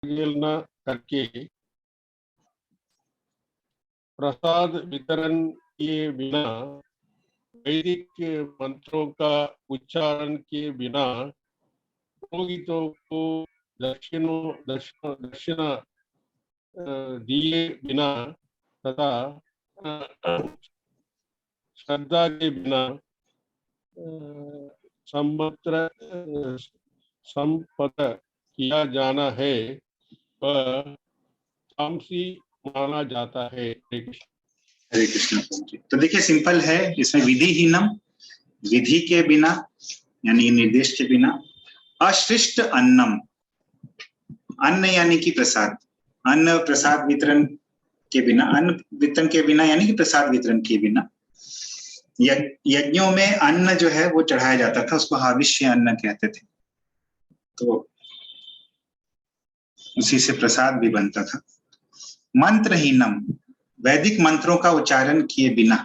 परिचालना करके प्रसाद वितरण किए बिना, वैदिक मंत्रों का उच्चारण किए बिना, पुरोहितों को दक्षिणा दिए बिना तथा श्रद्धा के बिना संपन्न किया जाना है वह तामसी माना जाता है। हरे कृष्ण जी। तो देखिए सिंपल है, इसमें विधिहीनम, विधि के बिना यानी निर्देश के बिना, अशिष्ट अन्नम, अन्न यानी कि प्रसाद, अन्न प्रसाद वितरण के बिना, अन्न वितरण के बिना यानी कि प्रसाद वितरण के बिना। यज्ञों में अन्न जो है वो चढ़ाया जाता था, उसको हाविष्य अन्न कहते थे, तो उसी से प्रसाद भी बनता था। मंत्रहीनम, वैदिक मंत्रों का उच्चारण किए बिना,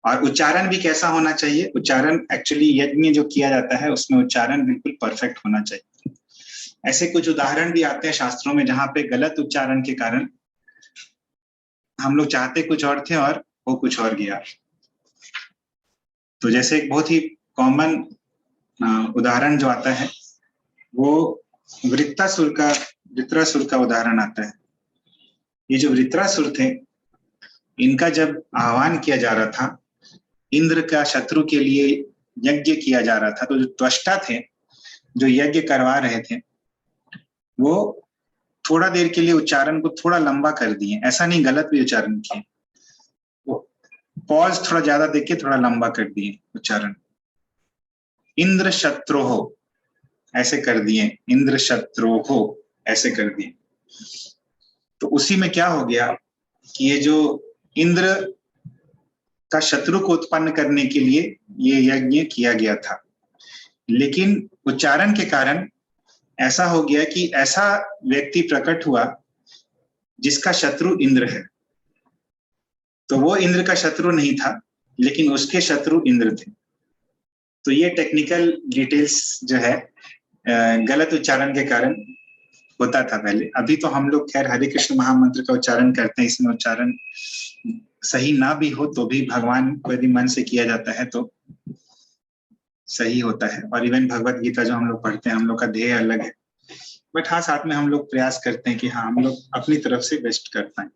और उच्चारण भी कैसा होना चाहिए, उच्चारण एक्चुअली यज्ञ में जो किया जाता है उसमें उच्चारण बिल्कुल परफेक्ट होना चाहिए। ऐसे कुछ उदाहरण भी आते हैं शास्त्रों में जहां पे गलत उच्चारण के कारण हम लोग चाहते कुछ और थे और वो कुछ और गया। तो जैसे एक बहुत ही कॉमन उदाहरण जो आता है वो वृत्रासुर का उदाहरण आता है। ये जो वृत्रासुर थे, इनका जब आह्वान किया जा रहा था, इंद्र का शत्रु के लिए यज्ञ किया जा रहा था, तो जो त्वष्टा थे जो यज्ञ करवा रहे थे वो थोड़ा देर के लिए उच्चारण को थोड़ा लंबा कर दिए, ऐसा नहीं गलत भी उच्चारण किए, वो पॉज थोड़ा ज्यादा देके थोड़ा लंबा कर दिए उच्चारण, इंद्र शत्रुहो ऐसे कर दिए, इंद्र शत्रुहो ऐसे कर दिए। तो उसी में क्या हो गया कि ये जो इंद्र का शत्रु को उत्पन्न करने के लिए ये यज्ञ किया गया था, लेकिन उच्चारण के कारण ऐसा हो गया कि ऐसा व्यक्ति प्रकट हुआ जिसका शत्रु इंद्र है। तो वो इंद्र का शत्रु नहीं था, लेकिन उसके शत्रु इंद्र थे। तो ये टेक्निकल डिटेल्स जो है गलत उच्चारण के कारण होता था पहले। अभी तो हम लोग खैर हरे कृष्ण महामंत्र का उच्चारण करते हैं, इसमें उच्चारण सही ना भी हो तो भी भगवान को यदि मन से किया जाता है तो सही होता है। और इवन भगवत गीता जो हम लोग पढ़ते हैं, हम लोग का ध्येय अलग है, बट हाँ साथ में हम लोग प्रयास करते हैं कि हाँ हम लोग अपनी तरफ से बेस्ट कर पाए।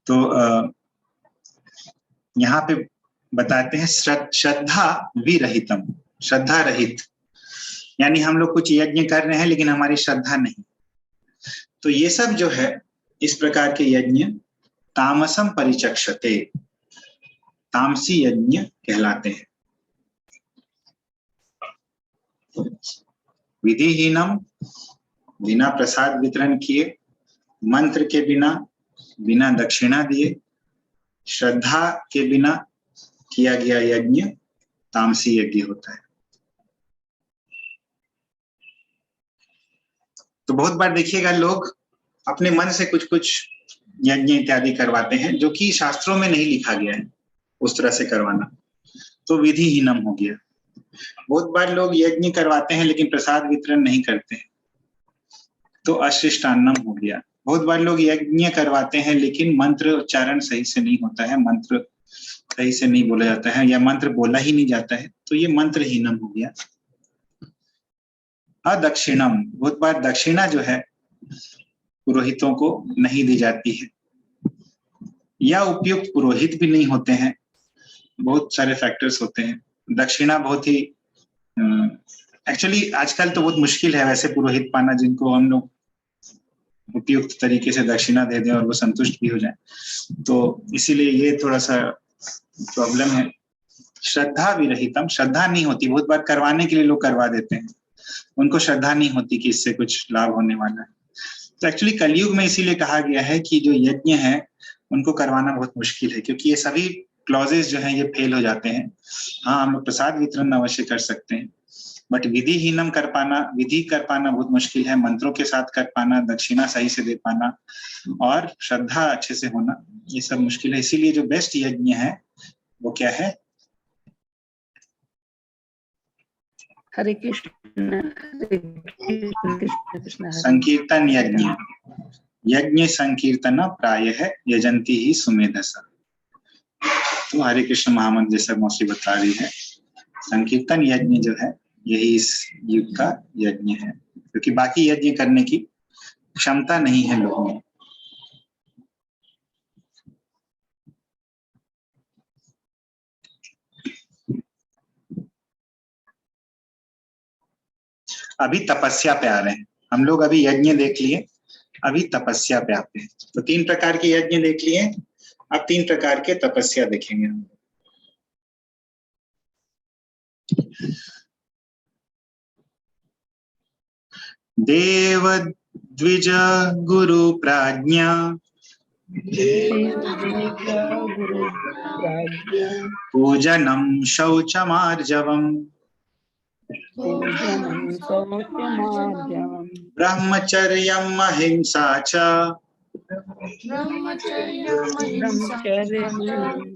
तो यहाँ पे बताते हैं श्रद्धा विरहितम, श्रद्धा रहित, यानी हम लोग कुछ यज्ञ कर रहे हैं लेकिन हमारी श्रद्धा नहीं। तो ये सब जो है इस प्रकार के यज्ञ तामसम परिचक्षते, तामसी यज्ञ कहलाते हैं। विधिहीनम, बिना प्रसाद वितरण किए, मंत्र के बिना, बिना दक्षिणा दिए, श्रद्धा के बिना किया गया यज्ञ तामसी यज्ञ होता है। तो बहुत बार देखिएगा लोग अपने मन से कुछ कुछ यज्ञ इत्यादि करवाते हैं जो कि शास्त्रों में नहीं लिखा गया है उस तरह से करवाना, तो विधिहीनम हो गया। बहुत बार लोग यज्ञ करवाते हैं लेकिन प्रसाद वितरण नहीं करते हैं, तो अशिष्टान्नम हो गया। बहुत बार लोग यज्ञ करवाते हैं लेकिन मंत्र उच्चारण सही से नहीं होता है, मंत्र सही से नहीं बोला जाता है या मंत्र बोला ही नहीं जाता है, तो ये मंत्रहीनम हो गया। अदक्षिणम, बहुत बार दक्षिणा जो है पुरोहितों को नहीं दी जाती है या उपयुक्त पुरोहित भी नहीं होते हैं, बहुत सारे फैक्टर्स होते हैं। दक्षिणा बहुत ही एक्चुअली आजकल तो बहुत मुश्किल है वैसे पुरोहित पाना जिनको हम लोग उपयुक्त तरीके से दक्षिणा दे दें और वो संतुष्ट भी हो जाए, तो इसीलिए ये थोड़ा सा प्रॉब्लम है। श्रद्धा विरहितम, श्रद्धा नहीं होती, बहुत बार करवाने के लिए लोग करवा देते हैं, उनको श्रद्धा नहीं होती कि इससे कुछ लाभ होने वाला है। तो एक्चुअली कलयुग में इसीलिए कहा गया है कि जो यज्ञ है उनको करवाना बहुत मुश्किल है, क्योंकि ये सभी क्लॉजेस जो हैं ये फेल हो जाते हैं। हाँ हम लोग प्रसाद वितरण अवश्य कर सकते हैं, बट विधिहीनम कर पाना, विधि कर पाना बहुत मुश्किल है, मंत्रों के साथ कर पाना, दक्षिणा सही से दे पाना और श्रद्धा अच्छे से होना, ये सब मुश्किल है। इसीलिए जो बेस्ट यज्ञ है वो क्या है? हरे कृष्ण हरे कृष्ण कृष्ण कृष्ण हरे संकीर्तन यज्ञ। यज्ञ संकीर्तन प्रायः यजंती ही सुमेधसा। तो हरे कृष्ण महामंत्र जैसा मौसी बता रही है, संकीर्तन यज्ञ जो है यही इस युग का यज्ञ है, क्योंकि बाकी यज्ञ करने की क्षमता नहीं है लोगों में। अभी तपस्या पे आ रहे हैं हम लोग। अभी यज्ञ देख लिए, अभी तपस्या पे आते हैं। तो 3 प्रकार के यज्ञ देख लिए, अब 3 प्रकार के तपस्या देखेंगे हम। देव द्विज गुरु प्राज्ञा गुरु प्राज्ञा पूजनम शौचमार्जवम् पूजनं शौचमार्जवम् ब्रह्मचर्यम् अहिंसा च ब्रह्मचर्यं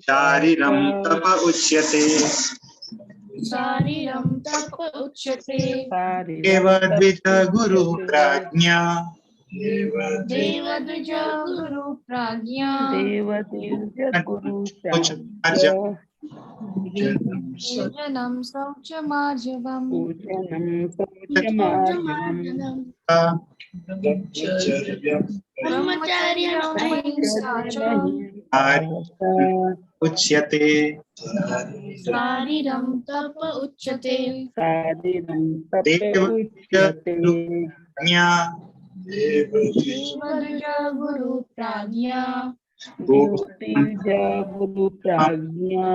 शारीरं तप उच्यते। शारीरं तप उच्यते। देव द्विज गुरु प्राज्ञा देवद्विज गुरु प्राज्ञा देवद्विज गुरु प्राज्ञा पूजनं शौचमार्जवम् पूजनं शौचमार्जवम् ब्रह्मचर्यम् अहिंसा च उच्यते। शारीरं तप उच्यते। शारीरं तप देवद्विज उच्यते गुरु प्राज्ञा देवद्विज गुरु प्राज्ञा देवद्विज गुरु प्राज्ञा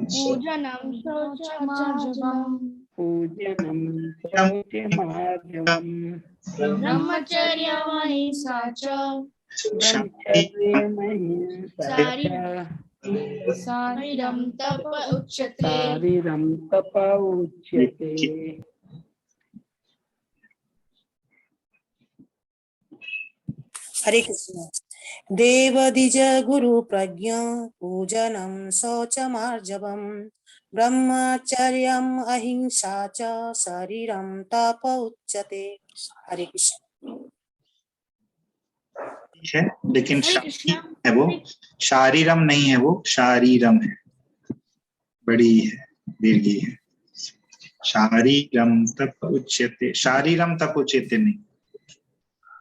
पूजनं शौचमार्जवम् पूजनं शौचमार्जवम् ब्रह्मचर्यम् अहिंसा च ब्रह्मचर्यमहिंसा च शारीरं तप उच्यते। शारीरं तप उच्यते। हरे कृष्ण। देवद्विज गुरु प्रज्ञा पूजनं शौचमार्जवम् ब्रह्मचर्यम् अहिंसा च शरीरं तप उच्यते। हरे कृष्ण। है, लेकिन हरे कृष्ण। है वो शारीरम नहीं है, वो शारीरम है, बड़ी है, दीर्घी है। शारीरम तप उच्यते, शारीरम तप उच्यते नहीं,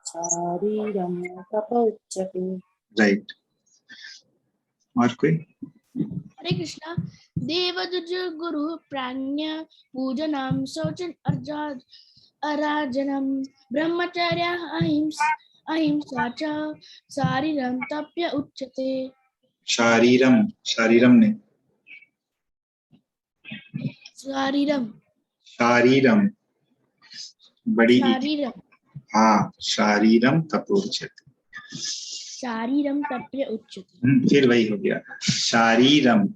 शारीरं तप उच्यते। राइट। और कोई? हरे कृष्णा। देवद्विज गुरु प्राज्ञा पूजनम शौचम अराजनम ब्रह्मचर्य अहिंसा च शारीरं तप्य उच्यते। शारीरम, शारीरम नहीं, शारीरम शारीरम बड़ी। शारीरम हाँ, शारीरम तप उच्यते। शारीरम तप्य उच्यते। फिर वही हो गया, शारीरम,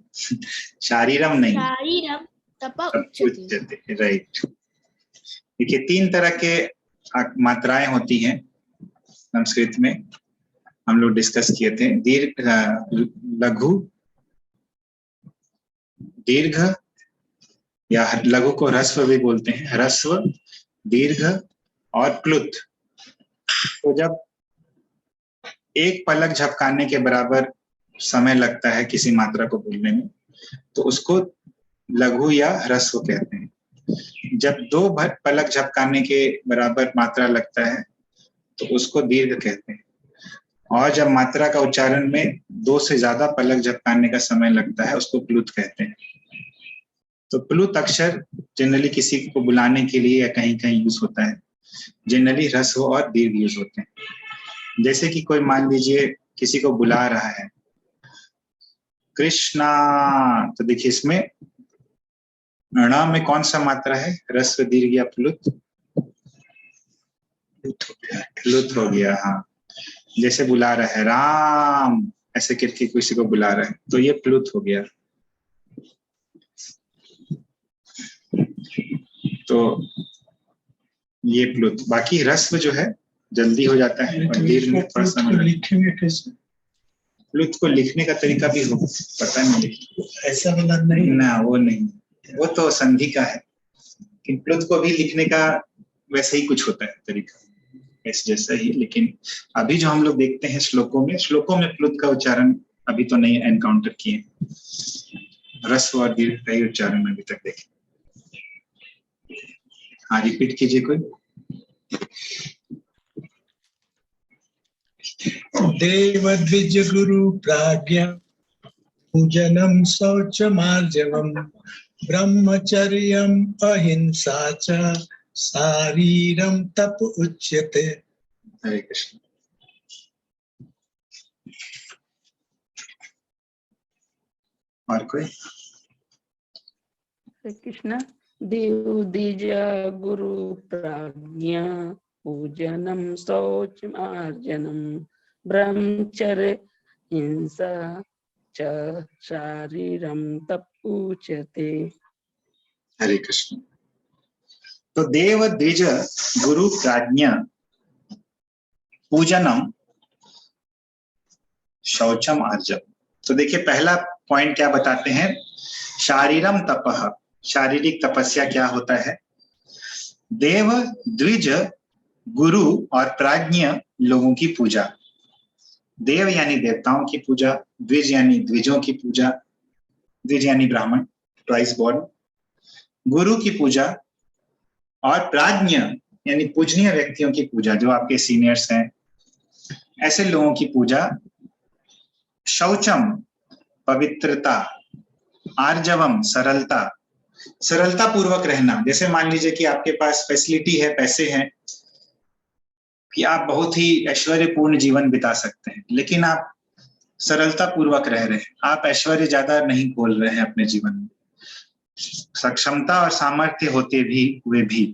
शारीरम नहीं, शारीरम तप उच्यते। उच्यते, राइट। देखिए 3 तरह के मात्राएं होती हैं संस्कृत में, हम लोग डिस्कस किए थे। दीर्घ, लघु, दीर्घ, या लघु को ह्रस्व भी बोलते हैं, ह्रस्व, दीर्घ और प्लुत। तो जब एक पलक झपकाने के बराबर समय लगता है किसी मात्रा को बोलने में, तो उसको लघु या ह्रस्व कहते हैं। जब 2 पलक झपकाने के बराबर मात्रा लगता है तो उसको दीर्घ कहते हैं। और जब मात्रा का उच्चारण में 2 से ज्यादा पलक झपकाने का समय लगता है उसको प्लुत कहते हैं। तो प्लुत अक्षर जनरली किसी को बुलाने के लिए या कहीं कहीं यूज होता है, जनरली ह्रस्व और दीर्घ यूज होते हैं। जैसे कि कोई मान लीजिए किसी को बुला रहा है, कृष्णा, तो देखिए इसमें ण में कौन सा मात्रा है, ह्रस्व, दीर्घ या प्लुत? प्लुत हो गया। हाँ, जैसे बुला रहा है राम, ऐसे करके किसी को बुला रहा है तो ये प्लुत हो गया। तो ये प्लुत। बाकी ह्रस्व जो है जल्दी हो जाता है और दीर्घ में थोड़ा समय। लिखेंगे कैसे? प्लुत को लिखने का तरीका भी हो, पता नहीं, ऐसा वाला नहीं। ना वो नहीं, वो तो संधि का है, लेकिन प्लुत को भी लिखने का वैसे ही कुछ होता है तरीका, ऐसे जैसा ही। लेकिन अभी जो हम लोग देखते हैं श्लोकों में प्लुत का उच्चारण अभी तो नहीं एनकाउंटर किए, ह्रस्व और दीर्घ का ही उच्चारण अभी तक देखे। हाँ, रिपीट कीजिए कोई। देव द्विज गुरु प्राज्ञा पूजनम शौचमार्जवम ब्रह्मचर्यम अहिंसा च शारीरम तप उच्यते। हरे कृष्ण। और कोई? हरे कृष्ण। देव द्विज गुरु प्राज्ञा पूजनम शौच मार्जनम ब्रह्मचर्य हिंसा च शारीरम तपूच्यते। हरे कृष्ण। तो देव द्विज गुरु प्राज्ञा पूजनम शौचम आर्जव। तो देखिए पहला पॉइंट क्या बताते हैं, शारीरम तपः, शारीरिक तपस्या क्या होता है। देव द्विज गुरु और प्राज्ञ लोगों की पूजा, देव यानी देवताओं की पूजा, द्विज यानी द्विजों की पूजा, द्विज यानी ब्राह्मण ट्वाइस बॉर्न, गुरु की पूजा और प्राज्ञ यानी पूजनीय व्यक्तियों की पूजा, जो आपके सीनियर्स हैं, ऐसे लोगों की पूजा। शौचम पवित्रता, आर्जवम सरलता, सरलता पूर्वक रहना। जैसे मान लीजिए कि आपके पास फैसिलिटी है, पैसे हैं, कि आप बहुत ही ऐश्वर्यपूर्ण जीवन बिता सकते हैं, लेकिन आप सरलता पूर्वक रह रहे हैं, आप ऐश्वर्य ज्यादा नहीं खोल रहे हैं अपने जीवन में, सक्षमता और सामर्थ्य होते भी हुए भी,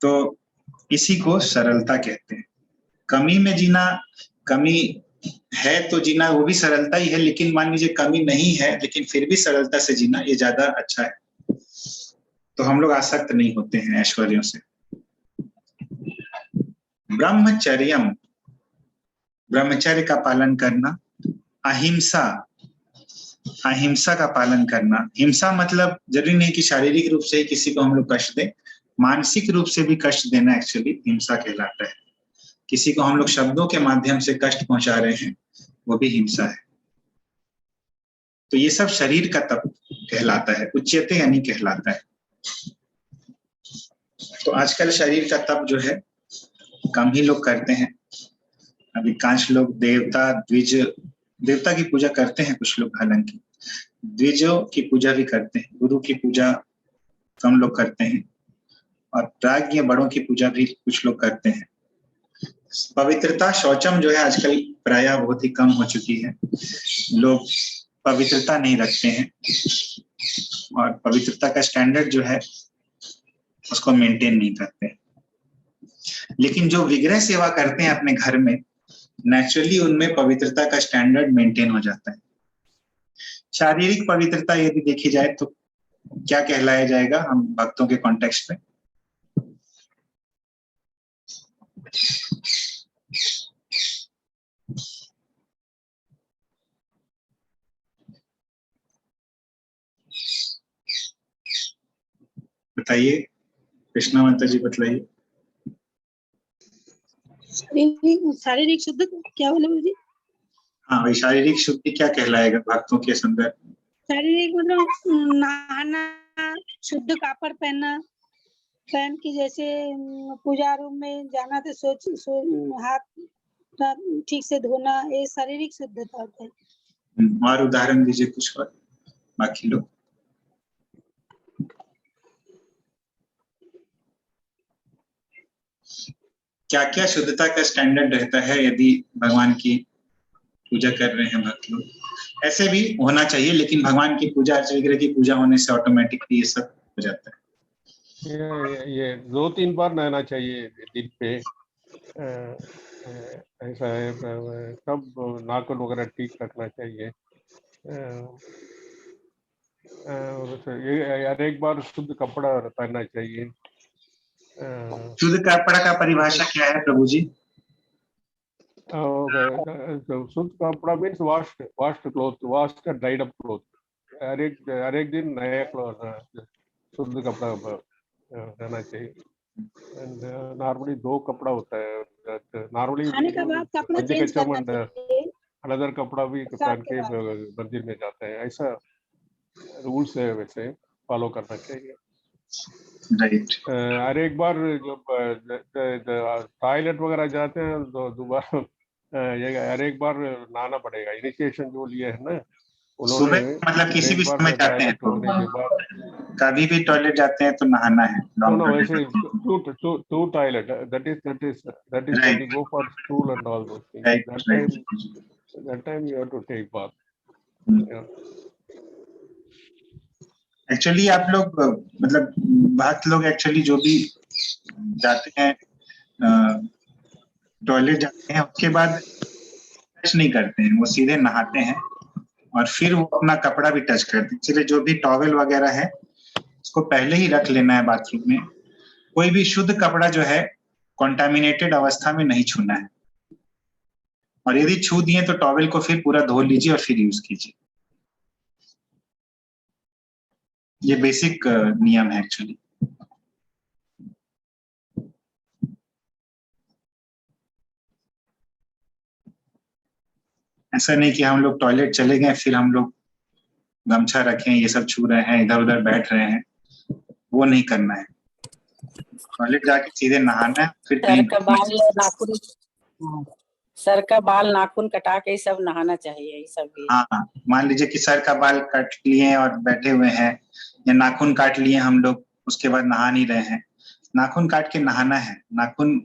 तो इसी को सरलता कहते हैं। कमी में जीना, कमी है तो जीना वो भी सरलता ही है, लेकिन मान लीजिए कमी नहीं है लेकिन फिर भी सरलता से जीना ये ज्यादा अच्छा है, तो हम लोग आसक्त नहीं होते हैं ऐश्वर्यों से। ब्रह्मचर्यम, ब्रह्मचर्य का पालन करना। अहिंसा, अहिंसा का पालन करना। हिंसा मतलब जरूरी नहीं कि शारीरिक रूप से ही किसी को हम लोग कष्ट दें, मानसिक रूप से भी कष्ट देना एक्चुअली हिंसा कहलाता है। किसी को हम लोग शब्दों के माध्यम से कष्ट पहुंचा रहे हैं, वो भी हिंसा है। तो ये सब शरीर का तप कहलाता है, उच्यते यानी कहलाता है। तो आजकल शरीर का तप जो है कम ही लोग करते हैं। अधिकांश लोग देवता द्विज, देवता की पूजा करते हैं कुछ लोग, हालांकि द्विजों की पूजा भी करते हैं, गुरु की पूजा कम लोग करते हैं, और प्राज्ञ बड़ों की पूजा भी कुछ लोग करते हैं। पवित्रता, शौचम जो है आजकल प्रायः बहुत ही कम हो चुकी है, लोग पवित्रता नहीं रखते हैं और पवित्रता का स्टैंडर्ड जो है उसको मेंटेन नहीं करते। लेकिन जो विग्रह सेवा करते हैं अपने घर में, नेचुरली उनमें पवित्रता का स्टैंडर्ड मेंटेन हो जाता है। शारीरिक पवित्रता यदि देखी जाए तो क्या कहलाया जाएगा हम भक्तों के कॉन्टेक्स्ट में? बताइए, कृष्णा माता जी बतलाइए। शारीरिक शुद्ध क्या बोले मुझे? हाँ भाई, शारीरिक शुद्धि क्या कहलाएगा भक्तों के संदर्भ में? शारीरिक मतलब नहाना, शुद्ध कापड़ पहनना, पहन के जैसे पूजा रूम में जाना तो हाथ ठीक से धोना, ये शारीरिक शुद्धता होता है। और उदाहरण दीजिए कुछ और बाकी लोग। क्या क्या शुद्धता का स्टैंडर्ड रहता है यदि भगवान की पूजा कर रहे हैं भक्त लोग? ऐसे भी होना चाहिए, लेकिन भगवान की पूजा, अर्च विग्रह की पूजा होने से ऑटोमेटिकली ये सब हो जाता है। ये 2-3 बार नहाना चाहिए दिन पे, ऐसा है। सब नाखून वगैरह ठीक रखना चाहिए, और एक बार शुद्ध कपड़ा पहनना चाहिए। शुद्ध कपड़ा का परिभाषा क्या है प्रभु जी? शुद्ध कपड़ा means washed cloth, washed and dried up cloth. हर एक दिन नया शुद्ध कपड़ा रहना चाहिए। एंड नॉर्मली 2 कपड़ा होता है। नॉर्मली खाने के बाद कपड़ा चेंज करना चाहिए। अनदर कपड़ा भी पहन के मंदिर में जाते हैं, ऐसा रूल्स है, वैसे फॉलो करना चाहिए। राइट। हर एक बार जब टॉयलेट वगैरह जाते हैं तो दोबारा हर एक बार नहाना पड़ेगा। इनिशिएशन जो लिए है ना उन्होंने, सुबह मतलब किसी भी समय जाते हैं टॉयलेट होने के बाद कभी भी टॉयलेट जाते हैं तो नहाना है। no, वैसे two toilet, that is when Right. you go for stool and all those things. Right, That time you have to take bath. Yeah. Actually आप लोग मतलब भक्त लोग एक्चुअली जो भी जाते हैं टॉयलेट जाते हैं उसके बाद टच नहीं करते हैं, वो सीधे नहाते हैं और फिर वो अपना कपड़ा भी टच करते हैं। इसलिए जो भी टॉवेल वगैरह है उसको पहले ही रख लेना है बाथरूम में। कोई भी शुद्ध कपड़ा जो है कॉन्टामिनेटेड अवस्था में नहीं छूना है, और यदि छू दिए तो टॉवेल को फिर पूरा धो लीजिए और फिर यूज कीजिए। ये बेसिक नियम है एक्चुअली। ऐसा नहीं कि हम लोग टॉयलेट चले गए फिर हम लोग गमछा रखें, ये सब छू रहे हैं, इधर उधर बैठ रहे हैं, वो नहीं करना है। टॉयलेट जाके सीधे नहाना है, फिर सर का बाल नाखून कटा के सब नहाना चाहिए, ये सब भी। हाँ, मान लीजिए कि सर का बाल काट लिए और बैठे हुए हैं, या नाखून काट लिए हम लोग, उसके बाद नहा नहीं रहे हैं। नाखून काट के नहाना है। नाखून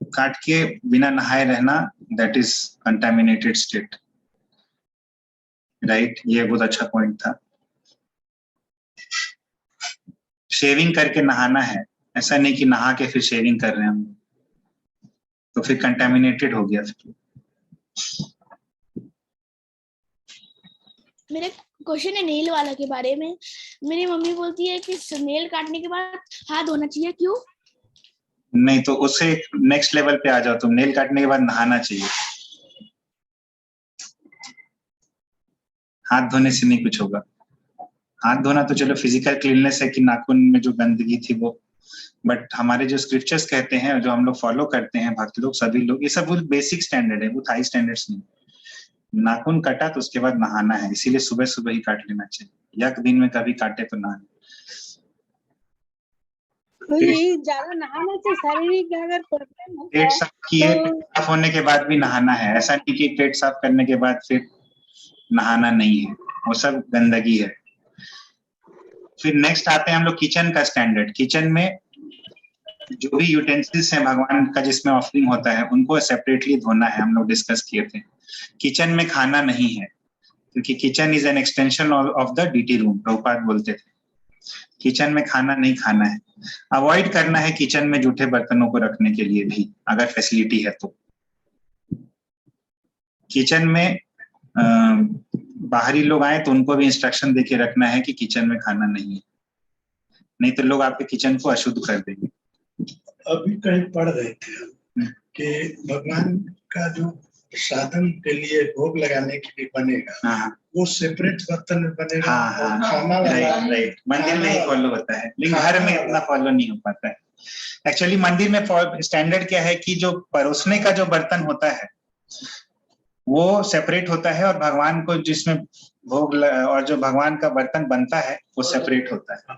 काट के बिना नहाए रहना, that is contaminated state. Right, ये बहुत अच्छा पॉइंट था। शेविंग करके नहाना है, ऐसा नहीं कि नहा के फिर शेविंग कर रहे हैं हम, तो फिर कंटामिनेटेड हो गया। मेरा क्वेश्चन है नेल वाला के बारे में। मेरी मम्मी बोलती है कि नेल काटने के बाद हाथ धोना चाहिए, क्यों? नहीं तो उससे नेक्स्ट लेवल पे आ जाओ तुम। नेल काटने के बाद नहाना चाहिए, हाथ धोने से नहीं कुछ होगा। हाथ धोना तो चलो फिजिकल क्लीननेस है कि नाखून में जो गंदगी थी वो, बट हमारे जो स्क्रिप्चर्स कहते हैं, जो हम लोग फॉलो करते हैं भक्त लोग, सभी लोग, ये सब बेसिक स्टैंडर्ड है, वो हाई स्टैंडर्ड्स नहीं। नाखून कटा तो उसके बाद नहाना है, इसीलिए सुबह सुबह ही काट लेना चाहिए, या दिन में कभी काटे तो नहाना। ज्यादा नहाना चाहिए, शारीरिक अगर प्रॉब्लम होता पेट है साफ किए, साफ होने के बाद भी नहाना है। ऐसा नहीं कि पेट साफ करने के बाद फिर नहाना नहीं है, वो सब गंदगी है। फिर नेक्स्ट आते हैं हम लोग किचन का स्टैंडर्ड। किचन में जो भी यूटेंसिल्स हैं भगवान का जिसमें ऑफरिंग होता है, उनको सेपरेटली धोना है। हम लोग डिस्कस किए थे। किचन में खाना नहीं है, क्योंकि kitchen is an extension of the deity room, Prabhupada बोलते थे। किचन में खाना नहीं खाना है। अवॉइड करना है किचन में जूठे बर्तनों को रखने के लिए भी, अगर फैसिलिटी है तो। किचन में बाहरी लोग आए तो उनको भी इंस्ट्रक्शन देके रखना है कि किचन में खाना नहीं है, नहीं तो लोग आपके किचन को अशुद्ध कर देंगे। अभी कहीं पढ़ रहे थे कि भगवान का जो साधन के लिए भोग लगाने के लिए बनेगा, वो सेपरेट बर्तन में बनेगा। खाना राइट, मंदिर में ही फॉलो होता है, लेकिन घर में इतना फॉलो नहीं हो पाता है। एक्चुअली मंदिर में स्टैंडर्ड क्या है कि जो परोसने का जो बर्तन होता है वो सेपरेट होता है, और भगवान को जिसमें भोग और जो भगवान का बर्तन बनता है वो सेपरेट होता है।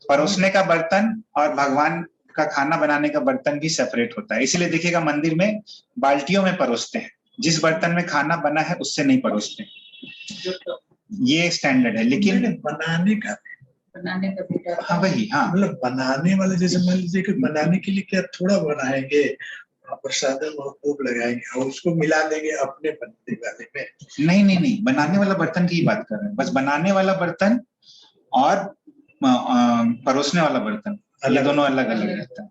परोसने का बर्तन और भगवान का खाना बनाने का बर्तन भी सेपरेट होता है। इसलिए देखिएगा मंदिर में बाल्टियों में परोसते हैं, जिस बर्तन में खाना बना है उससे नहीं परोसते। ये स्टैंडर्ड है। लेकिन बनाने का हाँ वही, हाँ मतलब बनाने वाले, जैसे मान लीजिए कि बनाने के लिए क्या थोड़ा बनाएंगे, प्रसादम और भोग लगाएंगे और उसको मिला देंगे अपने बनने वाले में। नहीं, बनाने वाला बर्तन की बात कर रहे हैं। बस बनाने वाला बर्तन और परोसने वाला बर्तन, ये दोनों अलग अलग रहता है।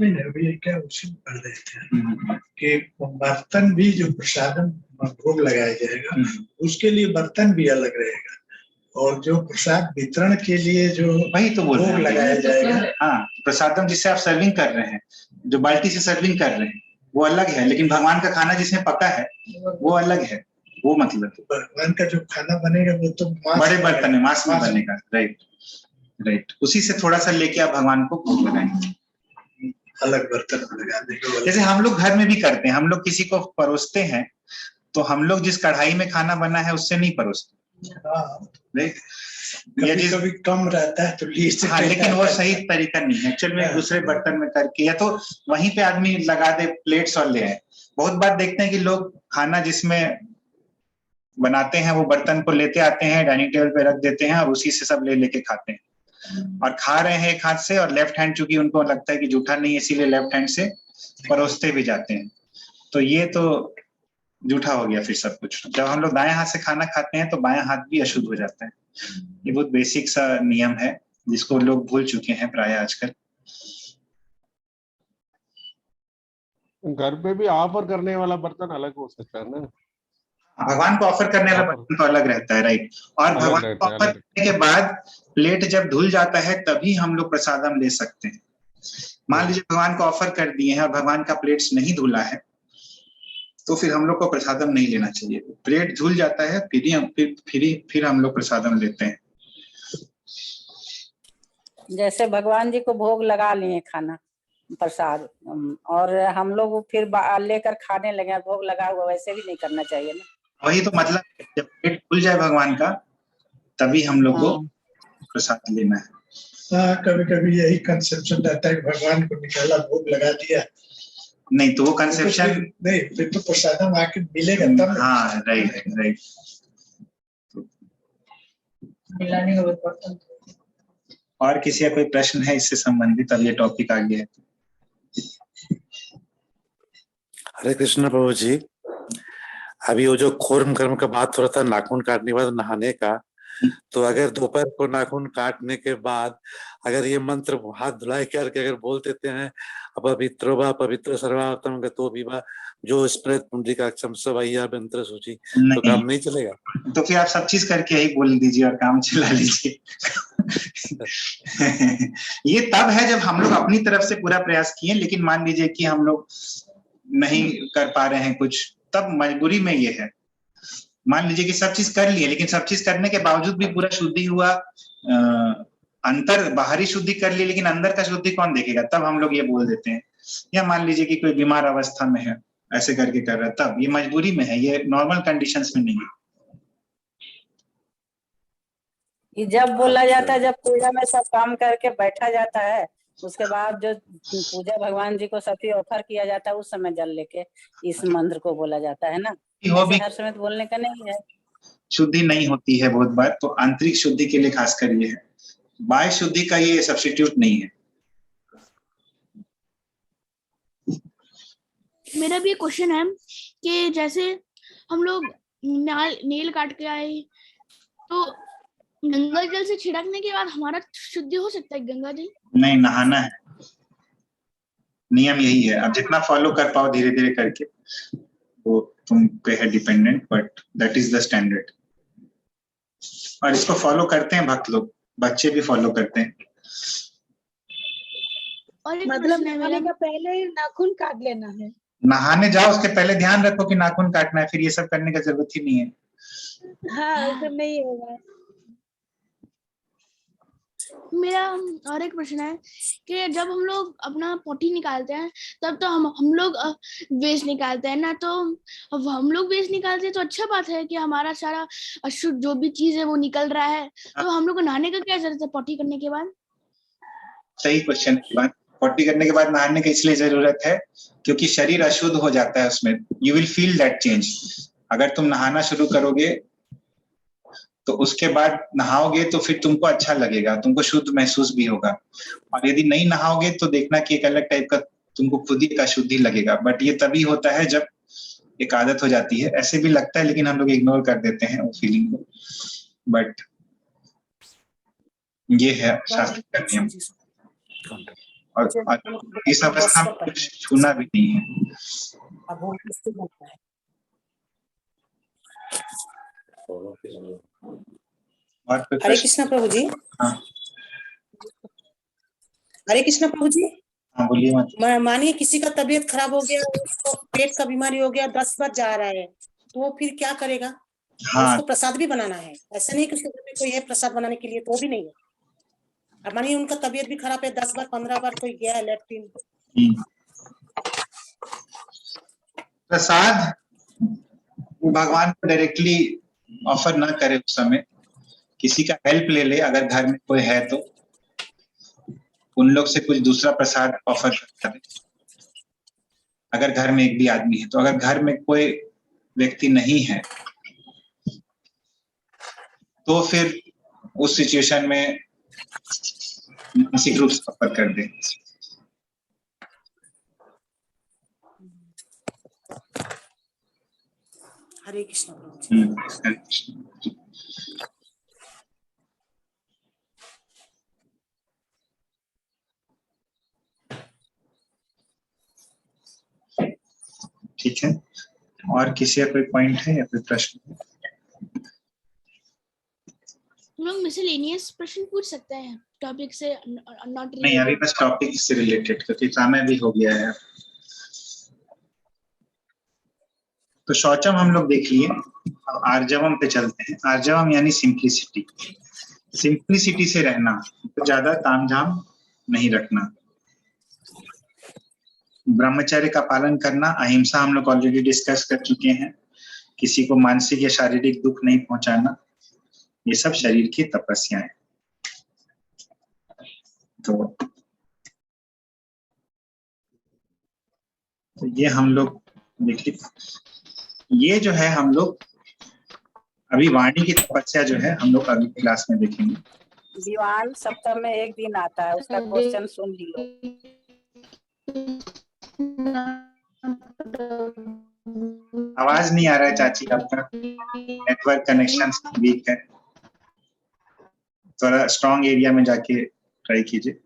नहीं, क्या उसी में पढ़ रहे थे कि बर्तन भी जो प्रसादम भोग लगाया जाएगा उसके लिए बर्तन भी अलग रहेगा, और जो प्रसाद वितरण के लिए जो वही तो बोल रहे हैं लगाया जाएगा। हाँ, प्रसादम जिससे आप सर्विंग कर रहे हैं, जो बाल्टी से सर्विंग कर रहे हैं, वो अलग है, लेकिन भगवान का खाना जिसमें पका है वो अलग है, वो मतलब भगवान का जो खाना बनेगा वो तो बड़े बर्तन में मांस में बनेगा। राइट राइट, उसी से थोड़ा सा लेके आप भगवान को भोग लगाएंगे, अलग बर्तन में लगा देंगे। जैसे हम लोग घर में भी करते हैं, हम लोग किसी को परोसते हैं तो हम लोग जिस कढ़ाई में खाना बना है उससे नहीं परोसते, राइट। कभी कभी कम रहता है तो हाँ, लेकिन वो सही तरीका नहीं है एक्चुअल में, दूसरे बर्तन में करके या तो वहीं पे आदमी लगा दे प्लेट्स और ले आए। बहुत बार देखते हैं कि लोग खाना जिसमें बनाते हैं वो बर्तन को लेते आते हैं, डाइनिंग टेबल पे रख देते हैं और उसी से सब ले लेके खाते हैं और खा रहे हैं एक हाथ से, और लेफ्ट हैंड चूंकि उनको लगता है कि जूठा नहीं है इसीलिए लेफ्ट हैंड से परोसते भी जाते हैं। तो ये तो जूठा हो गया फिर सब कुछ। जब हम लोग दाएं हाथ से खाना खाते हैं तो बायां हाथ भी अशुद्ध हो जाता है। ये बहुत बेसिक सा नियम है जिसको लोग भूल चुके हैं प्राय आजकल। घर पे भी ऑफर करने वाला बर्तन अलग हो सकता है ना, भगवान को ऑफर करने वाला बर्तन तो अलग रहता है, राइट। और भगवान को ऑफर करने के बाद प्लेट जब धुल जाता है तभी हम लोग प्रसादम ले सकते हैं। मान लीजिए भगवान को ऑफर कर दिए हैं और भगवान का प्लेट्स नहीं धुला है तो फिर हम लोग को प्रसादम नहीं लेना चाहिए। प्लेट धुल जाता है फिर हम लोग प्रसादम लेते हैं। जैसे भगवान जी को भोग लगा लिए खाना प्रसाद और हम लोग फिर लेकर खाने लगे, भोग लगा हुआ, वैसे भी नहीं करना चाहिए ना। वही तो मतलब, जब पेट खुल जाए भगवान का तभी हम लोग को प्रसाद लेना है। हाँ, कभी कभी यही कंसेप्शन रहता है कि भगवान को निकाला भोग लगा दिया, नहीं तो वो कंसेप्शन नहीं, फिर तो प्रसादम आके मिलेगा तब। हाँ राइट राइट। और किसी का कोई प्रश्न है इससे संबंधित? अब ये टॉपिक आ गया है। हरे कृष्ण प्रभु जी, अभी वो जो खोर्म कर्म का बात हो रहा था नाखून काटने के बाद नहाने का, तो अगर दोपहर को नाखून काटने के बाद अगर ये मंत्र हाथ धुलाई करके अगर बोल देते हैं अपवित्रो वा पवित्र सर्वात्म गतो विवा जो स्मृत पुंडरीकाक्षम सवैया मंत्र सूची, तो काम नहीं चलेगा? तो फिर आप सब चीज करके ही बोल दीजिए और काम चला लीजिए। ये तब है जब हम लोग अपनी तरफ से पूरा प्रयास किए, लेकिन मान लीजिए कि हम लोग नहीं कर पा रहे हैं कुछ, तब मजबूरी में ये है। मान लीजिए कि सब चीज कर लिए, लेकिन सब चीज करने के बावजूद भी पूरा शुद्धि हुआ, अंतर बाहरी शुद्धि कर ली लेकिन अंदर का शुद्धि कौन देखेगा, तब हम लोग ये बोल देते हैं। या मान लीजिए कि कोई बीमार अवस्था में है, ऐसे करके कर रहा है, तब ये मजबूरी में है, ये नॉर्मल कंडीशंस में नहीं है। ये जब बोला जाता है, जब पूजा में सब काम करके बैठा जाता है, उसके बाद जो पूजा भगवान जी को सती ऑफर किया जाता है उस समय जल लेके इस मंत्र को बोला जाता है ना। हर समय बोलने का नहीं है। शुद्धि नहीं होती है बहुत बार, तो आंतरिक शुद्धि के लिए खासकर ये है, बाह्य शुद्धि का ये सब्स्टिट्यूट नहीं है। मेरा भी क्वेश्चन है कि जैसे हम लोग नेल काट के आए तो गंगा जल से छिड़कने के बाद हमारा शुद्धि हो सकता है? गंगा जल नहीं, नहाना है, नियम यही है। अब जितना फॉलो कर पाओ धीरे धीरे करके, वो तुम पे है dependent, but that is the standard. और इसको फॉलो करते हैं भक्त लोग, बच्चे भी फॉलो करते हैं। और मतलब नहाने का पहले ही नाखून काट लेना है? नहाने जाओ उसके पहले ध्यान रखो कि नाखून काटना है, फिर ये सब करने का जरूरत ही नहीं है। हाँ, सब नहीं होगा। मेरा और एक प्रश्न है कि जब हम लोग अपना पोटी निकालते हैं तब तो हम लोग वेस्ट निकालते हैं ना, तो अब हम लोग वेस्ट निकालते हैं तो अच्छा बात है कि हमारा सारा अशुद्ध जो भी चीज है वो निकल रहा है, तो हम लोग को नहाने का क्या जरूरत है पोटी करने के बाद? सही क्वेश्चन है। पोटी करने के बाद नहाने की इसलिए जरूरत है क्योंकि शरीर अशुद्ध हो जाता है उसमें, you will feel that change. अगर तुम नहाना शुरू करोगे तो उसके बाद नहाओगे तो फिर तुमको अच्छा लगेगा, तुमको शुद्ध महसूस भी होगा। और यदि नहीं नहाओगे तो देखना कि एक अलग टाइप का तुमको खुद ही अशुद्धि लगेगा। बट ये तभी होता है जब एक आदत हो जाती है। ऐसे भी लगता है लेकिन हम लोग इग्नोर कर देते हैं वो फीलिंग को, बट ये है शास्त्र का नियम। और इस अवस्था में कुछ छूना भी नहीं है। हरे कृष्ण प्रभु जी। हाँ। हरे कृष्ण प्रभु जी। हाँ बोलिए मत। मानिए किसी का तबीयत खराब हो गया, उसको पेट का बीमारी हो गया, 10 बार जा रहा है, तो वो फिर क्या करेगा? हाँ उसको प्रसाद भी बनाना है, ऐसा नहीं कि उसके घर में कोई है प्रसाद बनाने के लिए, तो भी नहीं है। अब मानिए उनका तबीयत भी खराब है, 10 बार 15 बार कोई गया है लैट्रिन, प्रसाद भगवान को डायरेक्टली ऑफर ना करे, उस समय किसी का हेल्प ले ले, अगर घर में कोई है तो उन लोग से कुछ दूसरा प्रसाद ऑफर करे। अगर घर में एक भी आदमी है तो, अगर घर में कोई व्यक्ति नहीं है तो फिर उस सिचुएशन में मानसिक रूप से ऑफर कर दे। हरे कृष्ण प्रभु जी। हरे कृष्ण। ठीक है, और किसी का कोई पॉइंट है या कोई प्रश्न? हम लोग मिसलेनियस प्रश्न पूछ सकते हैं टॉपिक से नॉट नहीं, अभी बस टॉपिक से रिलेटेड, क्योंकि समय भी हो गया है। तो शौचम हम लोग देख लिए, आर्जवम पे चलते हैं। आर्जवम यानी सिंप्लिसिटी, सिंप्लिसिटी से रहना, तो ज्यादा तामझाम नहीं रखना, ब्रह्मचर्य का पालन करना, अहिंसा हम लोग ऑलरेडी डिस्कस कर चुके हैं, किसी को मानसिक या शारीरिक दुख नहीं पहुंचाना, ये सब शरीर की तपस्या है। तो ये हम लोग देखिए, ये जो है हम लोग अभी वाणी की तपस्या जो है हम लोग अगली क्लास में देखेंगे। दीवान सप्ताह में एक दिन आता है, उसका क्वेश्चन सुन लियो। आवाज नहीं आ रहा है चाची, आपका नेटवर्क कनेक्शन वीक है, थोड़ा स्ट्रॉन्ग एरिया में जाके ट्राई कीजिए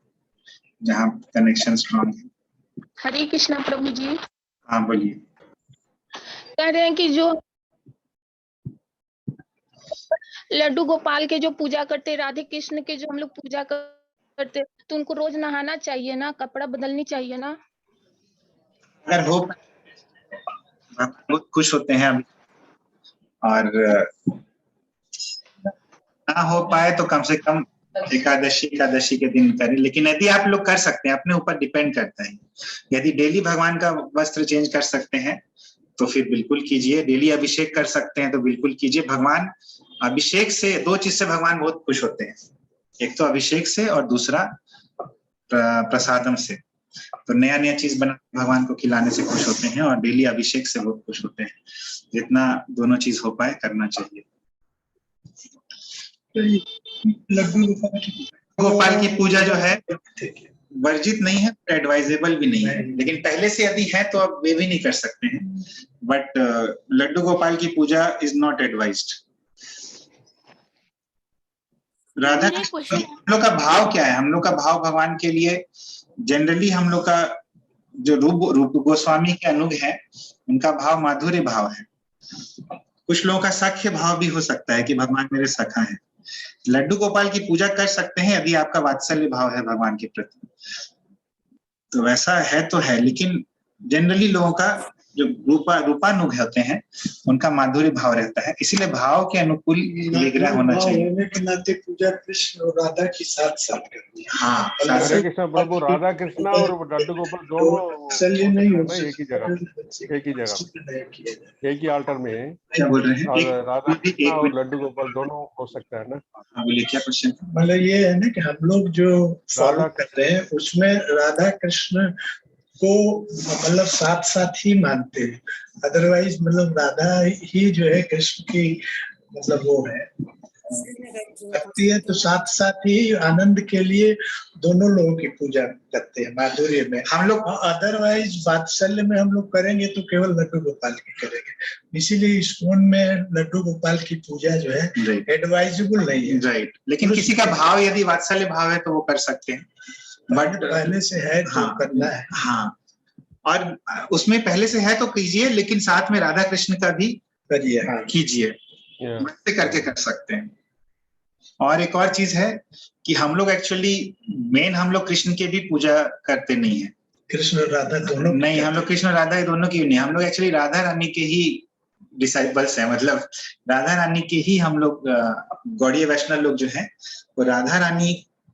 जहाँ कनेक्शन स्ट्रॉन्ग है। हरे कृष्णा प्रभु जी। हाँ बोलिए। कह रहे हैं कि जो लड्डू गोपाल के जो पूजा करते, राधे कृष्ण के जो हम लोग पूजा करते, तो उनको रोज नहाना चाहिए ना, कपड़ा बदलनी चाहिए ना? अगर हो बहुत खुश होते हैं अभी, और ना हो पाए तो कम से कम एकादशी के दिन करें। लेकिन यदि आप लोग कर सकते हैं, अपने ऊपर डिपेंड करता है। यदि डेली भगवान का वस्त्र चेंज कर सकते हैं तो फिर बिल्कुल कीजिए। डेली अभिषेक कर सकते हैं तो बिल्कुल कीजिए। भगवान अभिषेक से, दो चीज से भगवान बहुत खुश होते हैं, एक तो अभिषेक से और दूसरा प्रसादम से। तो नया नया चीज बना भगवान को खिलाने से खुश होते हैं, और डेली अभिषेक से बहुत खुश होते हैं। जितना दोनों चीज हो पाए करना चाहिए। लड्डू गोपाल की पूजा जो है वर्जित नहीं है, एडवाइजेबल भी नहीं है, लेकिन पहले से यदि है तो आप वे भी नहीं कर सकते हैं। बट लड्डू गोपाल की पूजा इज नॉट एडवाइज्ड। राधा हम लोग का भाव क्या है? हम लोग का भाव भगवान के लिए जनरली, हम लोग का जो रूप गोस्वामी के अनुग है, उनका भाव माधुर्य भाव है। कुछ लोगों का सख्य भाव भी हो सकता है कि भगवान मेरे सखा है। लड्डू गोपाल की पूजा कर सकते हैं यदि आपका वात्सल्य भाव है भगवान के प्रति, तो वैसा है तो है। लेकिन जनरली लोगों का जो रूपानुग होते हैं उनका माधुर्य भाव रहता है, इसीलिए भाव के अनुकूल विग्रह होना चाहिए। होने के नाते पूजा कृष्ण और राधा की साथ साथ करनी है। हाँ, हरे कृष्ण प्रभु, राधा कृष्ण और लड्डू गोपाल दोनों चलिए नहीं हो एक ही जगह, एक ही आल्टर में। क्या बोल रहे हैं? राधा कृष्ण और लड्डू गोपाल दोनों हो सकता है ना? बोलिए, क्या क्वेश्चन? मतलब ये है ना कि हम लोग जो फॉलो कर रहे हैं उसमें राधा कृष्ण को मतलब साथ साथ ही मानते हैं। अदरवाइज मतलब राधा ही जो है कृष्ण की मतलब वो है भक्ति है, तो साथ साथ ही आनंद के लिए दोनों लोगों की पूजा करते हैं माधुर्य में हम लोग। अदरवाइज वात्सल्य में हम लोग करेंगे तो केवल लड्डू गोपाल की करेंगे। इसीलिए इस्कॉन में लड्डू गोपाल की पूजा जो है एडवाइजेबल नहीं है। राइट, लेकिन किसी का भाव यदि वात्सल्य भाव है तो वो कर सकते हैं। बट पहले से है तो करना है। हाँ, और उसमें पहले से है तो कीजिए, लेकिन साथ में राधा कृष्ण का भी करिए। हाँ, कीजिए, वैसे करके कर सकते हैं। और एक और चीज है कि हम लोग एक्चुअली मेन हम लोग कृष्ण की भी पूजा करते नहीं है, कृष्ण और राधा दोनों नहीं, हम लोग कृष्ण और राधा ये दोनों की नहीं, हम लोग एक्चुअली राधा रानी के ही डिसाइपल्स हैं। मतलब राधा रानी के ही हम लोग गौड़ीय वैष्णव लोग जो हैं वो राधा रानी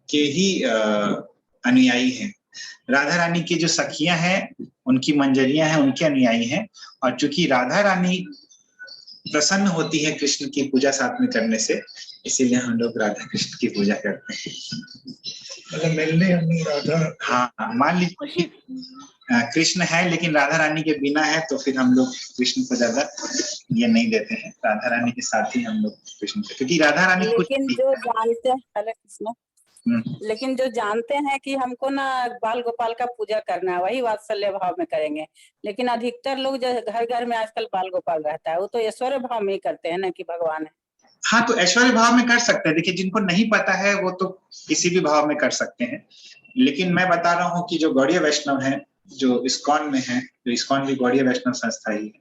के ही अनुयायी हैं। राधा रानी की जो सखियां हैं, उनकी मंजरियां हैं, उनके अनुयायी हैं। और चूंकि राधा रानी प्रसन्न होती है कृष्ण की पूजा साथ में करने से, इसीलिए हम लोग राधा कृष्ण की पूजा करते हैं। मतलब मिलने हम लोग राधा, हाँ, मान लीजिए कृष्ण है लेकिन राधा रानी के बिना है, तो फिर हम लोग कृष्ण को ज्यादा ये नहीं देते हैं। राधा रानी के साथ ही हम लोग कृष्ण को, क्योंकि राधा रानी लेकिन जो जानते हैं, हरे कृष्ण, लेकिन जो जानते हैं कि हमको ना बाल गोपाल का पूजा करना है, वही वात्सल्य भाव में करेंगे। लेकिन अधिकतर लोग जो घर घर में आजकल बाल गोपाल रहता है, वो तो ऐश्वर्य भाव में ही करते हैं ना कि भगवान है। हाँ, तो ऐश्वर्य भाव में कर सकते हैं। देखिए, जिनको नहीं पता है वो तो किसी भी भाव में कर सकते हैं। लेकिन मैं बता रहा हूँ कि जो गौड़ीय वैष्णव है, जो इस्कॉन में है, जो इस्कॉन भी गौड़ीय वैष्णव संस्था ही है,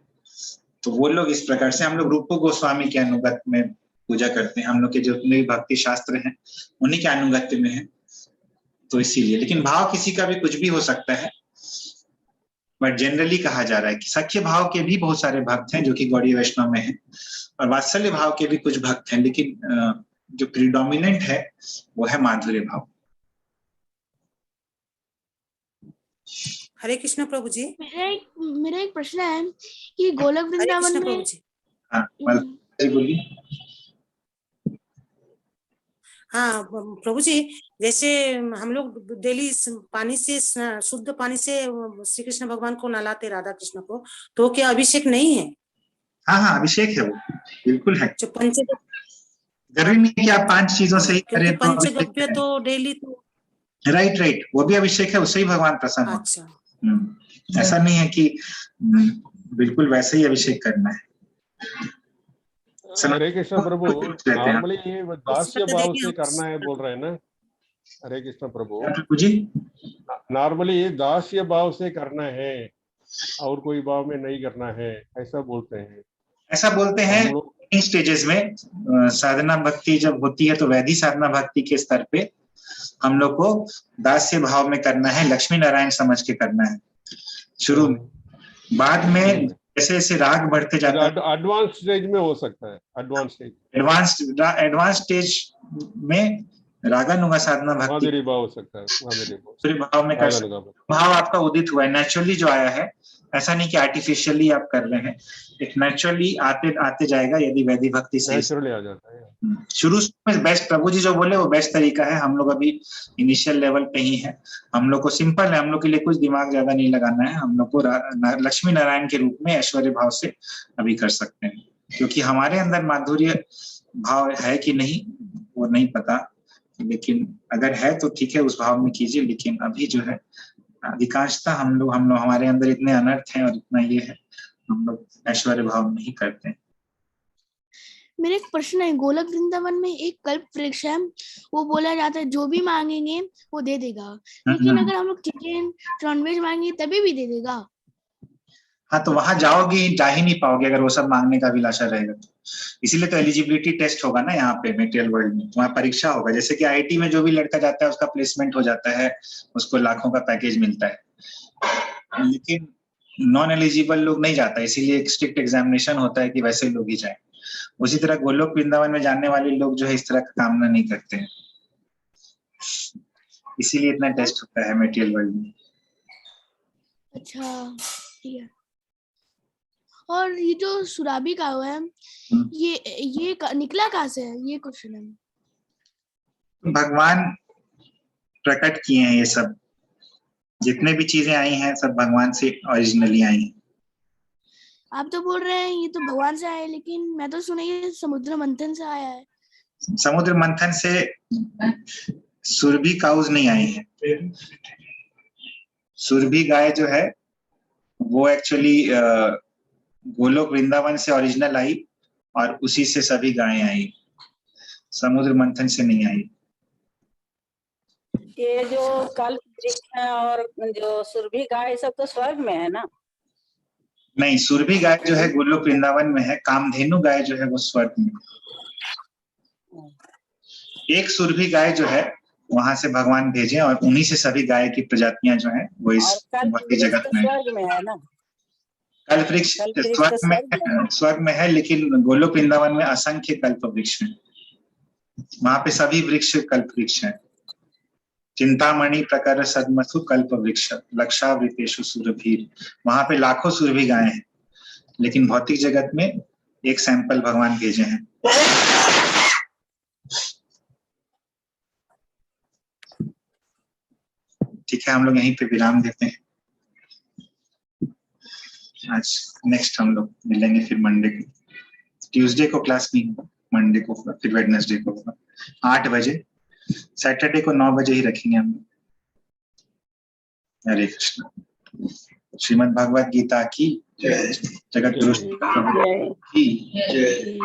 तो वो लोग इस प्रकार से, हम लोग रूप गोस्वामी के अनुगत्य में पूजा करते हैं। हम लोग के जितने भी भक्ति शास्त्र हैं उन्हीं के अनुगत्य में है, तो इसीलिए। लेकिन भाव किसी का भी कुछ भी हो सकता है, बट जनरली कहा जा रहा है कि सख्य भाव के भी बहुत सारे भक्त हैं जो कि गौड़ीय वैष्णव में हैं, और वात्सल्य भाव के भी कुछ भक्त हैं। लेकिन जो प्रीडोमिनेंट है वो है माधुर्य भाव। हरे कृष्ण प्रभु जी। मेरा एक प्रश्न है कि गोलक वृंदावन में, हाँ, बोलिए। हाँ प्रभु जी, जैसे हम लोग डेली पानी से, शुद्ध पानी से श्री कृष्ण भगवान को नहलाते, राधा कृष्ण को, तो क्या अभिषेक नहीं है? हाँ हाँ, अभिषेक है, वो बिल्कुल है। जो पंच, जरूरी नहीं कि आप 5 चीजों से ही करें तो पंचगव्य तो डेली तो, राइट, वो भी अभिषेक है, उससे ही भगवान प्रसन्न हो। अच्छा, ऐसा नहीं है कि बिल्कुल वैसे ही अभिषेक करना है। हरे कृष्ण प्रभु, नॉर्मली ये दास्य भाव से करना है बोल रहे हैं ना? हरे कृष्ण प्रभु जी, नॉर्मली ये दास्य भाव से करना है और कोई भाव में नहीं करना है, ऐसा बोलते हैं। ऐसा बोलते हैं इन स्टेजेस में। साधना भक्ति जब होती है तो वैधि साधना भक्ति के स्तर पे हम लोग को दास्य भाव में करना है, लक्ष्मी नारायण समझ के करना है शुरू में। बाद में जैसे जैसे राग बढ़ते जाता है, एडवांस स्टेज में हो सकता है। एडवांस स्टेज में रागानुगा साधना भक्ति माधुरी भाव हो सकता है। माधुरी भाव में कर सकते, भाव आपका उदित हुआ है, नेचुरली जो आया है। ऐसा नहीं कि आर्टिफिशियली आप कर रहे हैं, एक नेचुरली आते जाएगा यदि वैदिक भक्ति से नेचुरली आ जाता है। शुरू में बेस्ट, प्रभु जी जो बोले वो बेस्ट तरीका है। हम लोग अभी इनिशियल लेवल पे ही है, हम लोग को सिंपल है, हम लोग के लिए कुछ दिमाग ज्यादा नहीं लगाना है। हम लोग को लक्ष्मी नारायण के रूप में ऐश्वर्य भाव से अभी कर सकते हैं, क्योंकि हमारे अंदर माधुर्य भाव है कि नहीं वो नहीं पता, लेकिन अगर है तो ठीक है, उस भाव में कीजिए। लेकिन अभी जो है अधिकांशतः हम लोग हमारे अंदर इतने अनर्थ हैं और इतना ये है, हम लोग ऐश्वर्य भाव नहीं करते। मेरा एक प्रश्न है, गोलक वृंदावन में एक कल्प वृक्ष है, वो बोला जाता है जो भी मांगेंगे वो दे देगा, लेकिन अगर हम लोग चिकन नॉनवेज मांगेंगे तभी भी दे देगा? हाँ, तो वहां जाओगे, जा ही नहीं पाओगे अगर वो सब मांगने का अभिलाषा रहेगा तो। इसीलिए तो एलिजिबिलिटी टेस्ट होगा ना यहाँ पे मेटेरियल वर्ल्ड में, वहाँ परीक्षा होगा। जैसे कि आईआईटी में जो भी लड़का जाता है उसका प्लेसमेंट हो जाता है, उसको लाखों का पैकेज मिलता है। लेकिन नॉन एलिजिबल लोग नहीं जाता, इसीलिए एक स्ट्रिक्ट एग्जामिनेशन होता है कि वैसे लोग ही जाए। उसी तरह गोलोक वृंदावन में जाने वाले लोग जो है इस तरह का कामना नहीं करते हैं, इसीलिए इतना टेस्ट होता है मेटेरियल वर्ल्ड में। अच्छा, ठीक है। और ये जो सुराबी का हुआ है, ये निकला कहाँ से है, ये क्वेश्चन है। भगवान प्रकट किए हैं ये सब, जितने भी चीजें आई हैं सब भगवान से ओरिजिनली आई हैं। आप तो बोल रहे हैं ये तो भगवान से आया है, लेकिन मैं तो सुना ये समुद्र मंथन से आया है। समुद्र मंथन से सुरभि काउज नहीं आई है। सुरभि गाय जो है वो एक्चुअली गोलोक वृंदावन से ओरिजिनल आई और उसी से सभी गायें आई, समुद्र मंथन से नहीं आई। ये जो कल्प वृक्ष है और जो सुरभि गाय सब तो स्वर्ग में है ना? नहीं, सुरभि गाय जो है गोलोक वृंदावन में है, कामधेनु गाय जो है वो स्वर्ग में। एक सुरभि गाय जो है वहां से भगवान भेजे और उन्हीं से सभी गाय की प्रजातियां जो है वो इस और भौतिक जगत में। स्वर्ग में है ना, कल्प वृक्ष स्वर्ग में है, लेकिन गोलोक वृंदावन में असंख्य कल्प वृक्ष है। वहां पे सभी वृक्ष कल्प वृक्ष है। चिंतामणि प्रकर सदमसु कल्प वृक्ष लक्षावृतेषु सुरभीर, वहां पे लाखों सुरभि गायें हैं, लेकिन भौतिक जगत में एक सैंपल भगवान भेजे हैं। ठीक है, हम लोग यहीं पे विराम देते हैं आज। नेक्स्ट हम लोग मिलेंगे फिर मंडे को। ट्यूसडे को क्लास नहीं होगा, मंडे को होगा, फिर वेडनेसडे को होगा 8 बजे। सैटरडे को 9 बजे ही रखेंगे हम। हरे कृष्ण। श्रीमद् भागवत गीता की जय, जगत गुरु की जय।